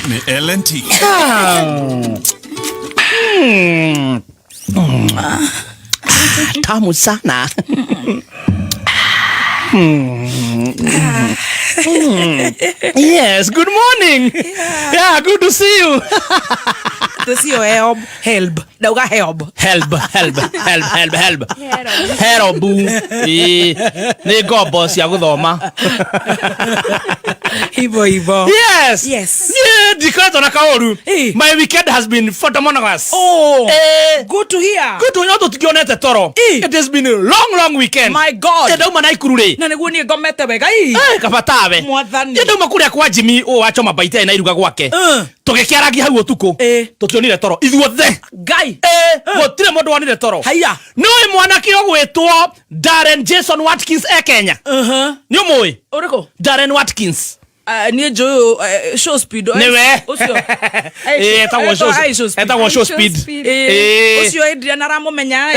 ni LNT. Tamu sana. Yes, good morning. Yeah, good to see you. To see your help. Dauga help. Help. Help. Ni gobo cia guthoma. Hivo. Yes. Yeah, dikato na kaoru. My weekend has been phenomenal. Oh. Good to hear. Good to know to tukionete toro. It has been a long weekend. My God. Ndauma na ikurure. Na niguo ni ngomete wega. Kabatawe. Mwathani. Ndauma kuria kwa Jimmy o achoma baita na iruga gwake. Tugikiaragia hau utuku. Tutionire toro. Ithuothe. Gai. Gutire mundu wanire toro. Haya. No mwanake ogwetwo Darren Jason Watkins Kenya. Ni umui? Uriko? Darren Watkins. Ni jo show speed. Niwe. Ucio. Eta show speed. Ucio Adrian aramumenya.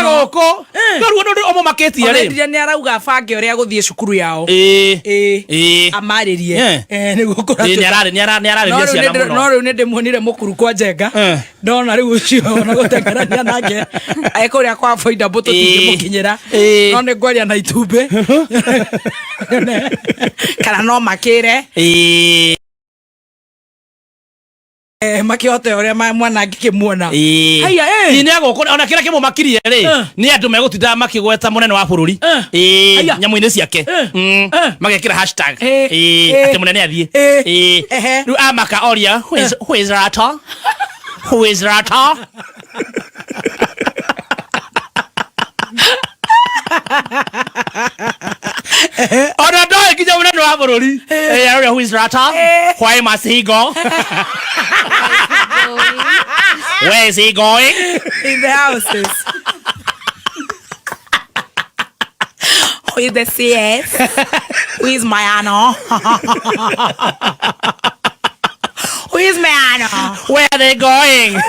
Goko. Garuo ndu omo maketi ri. Adrian ni arauga bange uria guthie cukuru yao. Amaririe. Ni gukura. Ni arari ciana muno. No riu ni ndimuonire mukuru kwa Njenga. Ndona riu ucio na gutengerania nake. Ekuria kwa Foida Boto tingimukinyira. No ni ngwaria na Itumbe. Kana no makire makiote uria mwana ngikimuona haya ni agoko ona kira kimu makirie ri ni andu megutinda makigweta munene wa bururi nyamu-ini ciake magekira hashtag ati munene athie ru amaka oria who is Rata Ona ndoe kinya munene wa bururi who is Rata why must he go where is he going in the houses who is the CS who is Mayano who is Mayano where are they going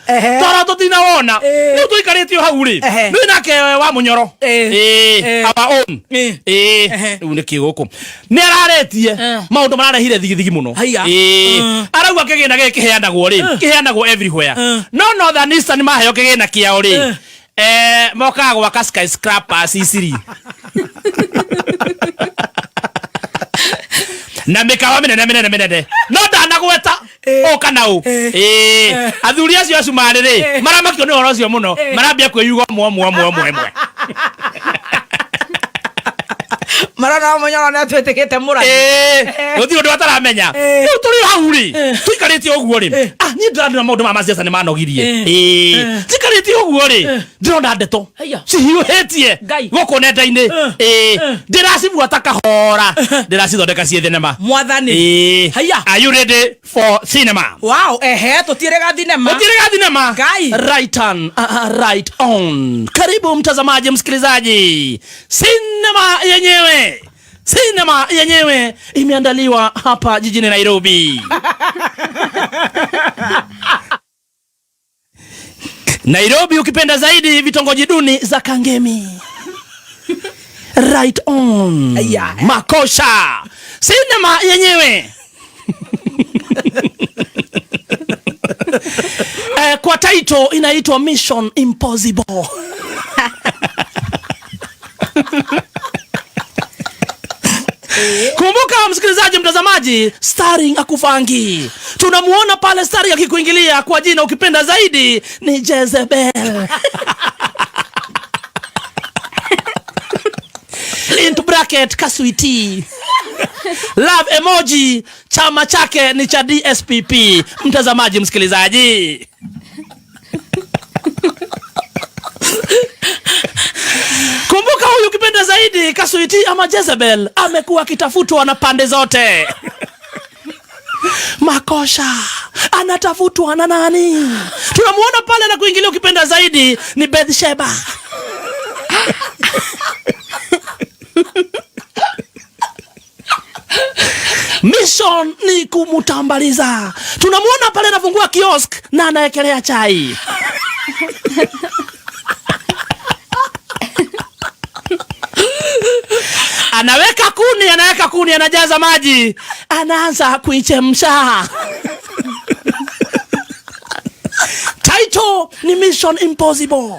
Tara tutina wona ni tuikaritio hau ri ni nake wa munyoro our own ni kiguku ni araretie maundu mararehire thigithigi muno arauga kigina giki kiheanagwo ri kiheanagwo everywhere no than Eastern maheo kigina kiao ri moka gwaka skyscraper Sicily na mikawa minene no ndanagweta kana u athuri acio acumari ri maramakio ni horo ucio muno marambia kwiyuga mwe marana munyoro na twetekete murani uthi undu ataramenya riu turi hau ri tuikaritie uguo ri ni ndana maundu ma maciaca ni manogirie tuikaritie uguo ri ndirona ndeto cihiuhitie guku nenda-ini ndiracibuata kahora ndiracithondeka cie thenema mwathani haya are you ready for cinema wow tutirega thinema Gai. Right on karibu mtazamaji msikilizaji Sinema yenyewe imeandaliwa hapa jijini Nairobi. Nairobi ukipenda zaidi vitongoji duni za Kangemi. Right on. Makosha. Sinema yenyewe. Kwa title inaitwa Mission Impossible. Kumbuka msikilizaji mtazamaji, starring Akufangi. Tunamuona pale starring akikuingilia kwa jina ukipenda zaidi ni Jezebel. Into bracket Kaswiti. Love emoji, chama chake ni cha DSPP. Mtazamaji msikilizaji. Kumbuka huyu ukipenda zaidi Kaswiti ama Jezebel amekuwa akitafutwa na pande zote. Makosha anatafutwa na nani? Tunamuona pale na kuingilia ukipenda zaidi ni Bathsheba. Mission ni kumutambaliza. Tunamuona pale anafungua kiosk na anaekelea chai. anaweka kuni, anajaza maji, anaanza kuichemsha. Title ni Mission Impossible.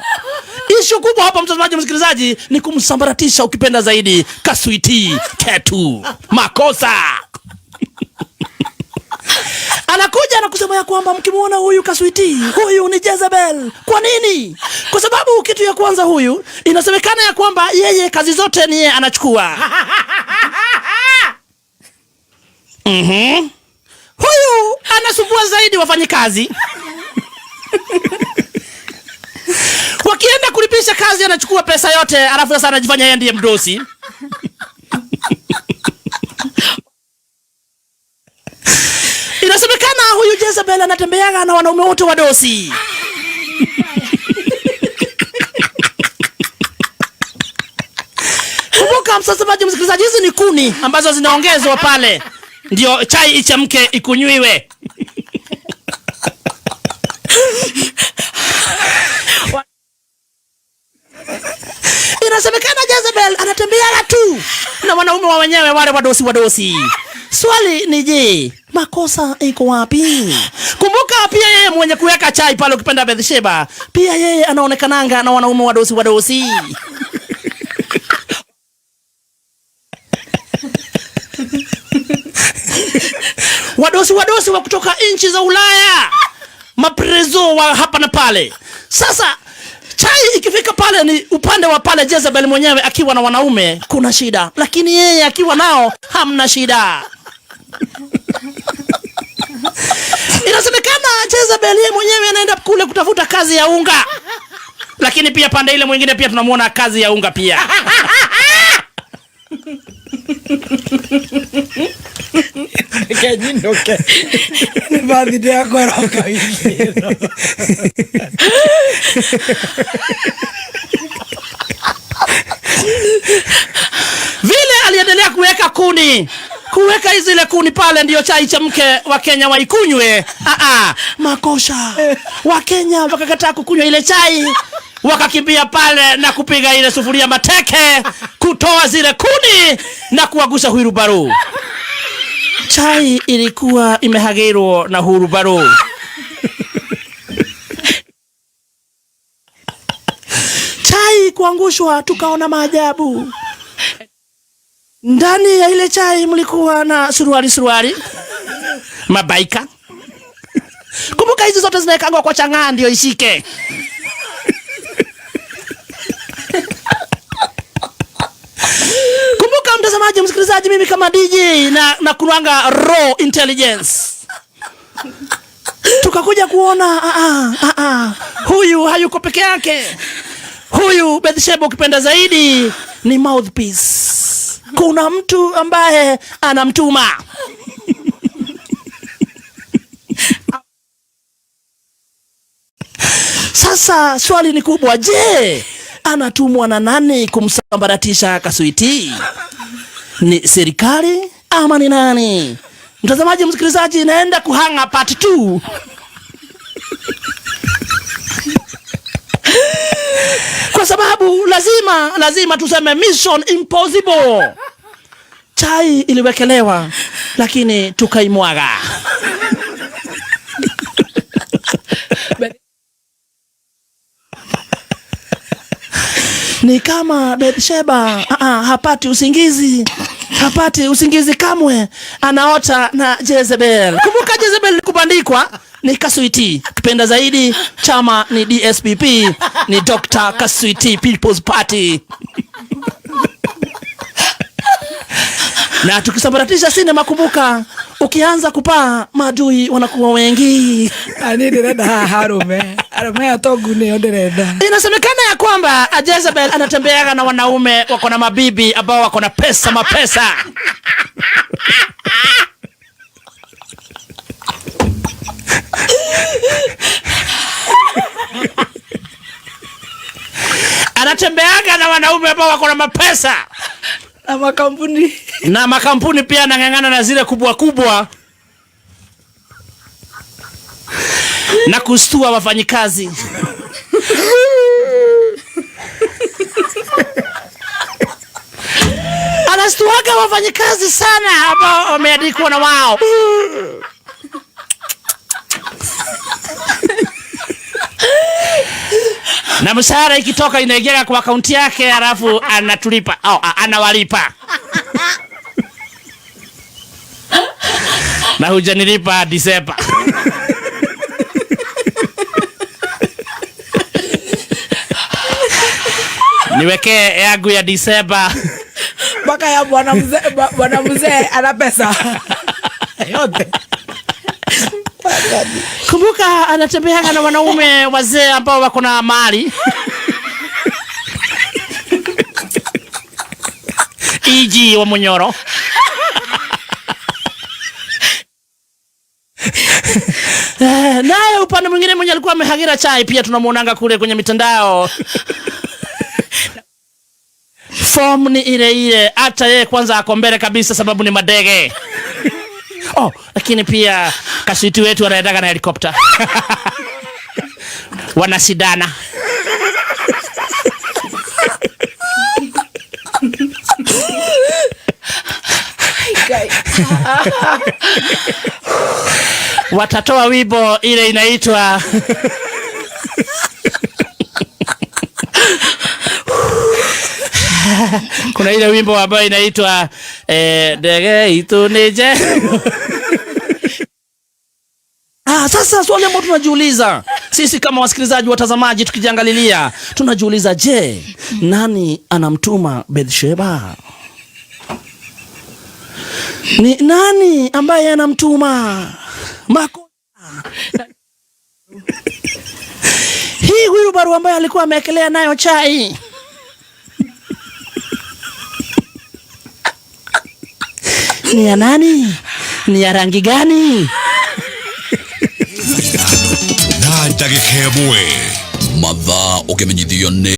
Issue kubwa hapa, mtazamaji msikilizaji, ni kumsambaratisha, ukipenda zaidi, Kaswiti Ketu Makosa. Anakuja na kusema ya kwamba mkimuona huyu Kaswiti, huyu ni Jezebel. Kwa nini? Kwa sababu kitu ya kwanza, huyu inasemekana ya kwamba yeye kazi zote ni yeye anachukua. Huyu anasumbua zaidi wafanyikazi. Wakienda kulipisha kazi, anachukua pesa yote, alafu sasa anajifanya yeye ndiye mdosi. Inasemekana huyu Jezebel anatembeaga na wanaume wote wadosi. Kumbuka mtazamaji msikilizaji, hizi ni kuni ambazo zinaongezwa pale ndio chai ichemke ikunywiwe. Inasemekana Jezebel anatembeaga tu na wanaume wa wenyewe wale wadosi. Swali ni je, makosa iko wapi? Kumbuka pia yeye mwenye kuweka chai pale, ukipenda Bathsheba, pia yeye anaonekananga na wanaume wadosi. wadosi wa kutoka nchi za Ulaya, maprezo wa hapa na pale. Sasa chai ikifika pale, ni upande wa pale Jezebel mwenyewe akiwa na wanaume kuna shida, lakini yeye akiwa nao hamna shida. Inasemekana Jezebel yeye mwenyewe anaenda kule kutafuta kazi ya unga, lakini pia pande ile mwingine pia tunamuona kazi ya unga pia. Kajindoke. Baadhi ya kwa roka hivi. Vile aliendelea kuweka zile kuni pale ndio chai chemke, wa Kenya waikunywe. Makosha. Wa Kenya wakakataa kukunywa ile chai, wakakimbia pale na kupiga ile sufuria mateke, kutoa zile kuni na kuagusha huirubaru. Chai ilikuwa imehagirwa na huirubaru. Chai kuangushwa, tukaona maajabu. Ndani ya ile chai mlikuwa na suruali mabaika. Kumbuka hizi zote zinawekangwa kwa chang'aa ndio ishike. Kumbuka mtazamaji msikilizaji, mimi kama DJ na kuruanga raw intelligence. Tukakuja kuona huyu hayuko peke yake. Huyu Bathsheba ukipenda zaidi ni mouthpiece. Kuna mtu ambaye anamtuma. Sasa swali ni kubwa, je, anatumwa na nani kumsambaratisha Kaswiti? Ni serikali ama ni nani? Mtazamaji msikilizaji, inaenda kuhanga part 2. Kwa sababu lazima tuseme Mission Impossible. Chai iliwekelewa lakini tukaimwaga. Ni kama Bathsheba hapati usingizi kamwe, anaota na Jezebel. Kumbuka Jezebel kubandikwa ni Kaswiti, kipenda zaidi chama ni DSPP, ni Dr. Kaswiti People's Party. Na tukisambaratisha sinema, kumbuka ukianza kupaa maadui wanakuwa wengi. Inasemekana ya kwamba Jezebel anatembeaga na wanaume wako na mabibi ambao wako na mapesa. Anatembeaga na wanaume ambao wako na mapesa. Na makampuni pia anang'ang'ana na zile kubwa na kustua wafanyikazi. Anastuaga wafanyikazi sana ambao wameandikwa na wao. Na mshahara ikitoka inaingia kwa akaunti yake, alafu anatulipa au anawalipa. Na hujanilipa Disemba. Niwekee yangu ya Disemba. Baka ya bwana mzee ana pesa yote. Kumbuka anatembea na wanaume wazee ambao wako na mali. Iji wa Munyoro. Naye upande mwingine mwenye alikuwa amehagira chai pia tunamuonanga kule kwenye mitandao. Form ni ile hata yeye kwanza ako mbele kabisa sababu ni madege. Lakini pia kasiti wetu wanaendaga na helikopta. Wanasidana. Watatoa wimbo ile inaitwa kuna ile wimbo ambayo inaitwa dege ituneje. Sasa swali ambalo tunajiuliza sisi kama wasikilizaji, watazamaji, tukijiangalilia tunajiuliza, je, nani anamtuma Bathsheba? Ni nani ambaye anamtuma Makoa? Hii wheelbarrow ambayo alikuwa ameekelea nayo chai ni ya nani? Ni ya rangi gani? Na ndagikemwe mathaa ukimenyithio ni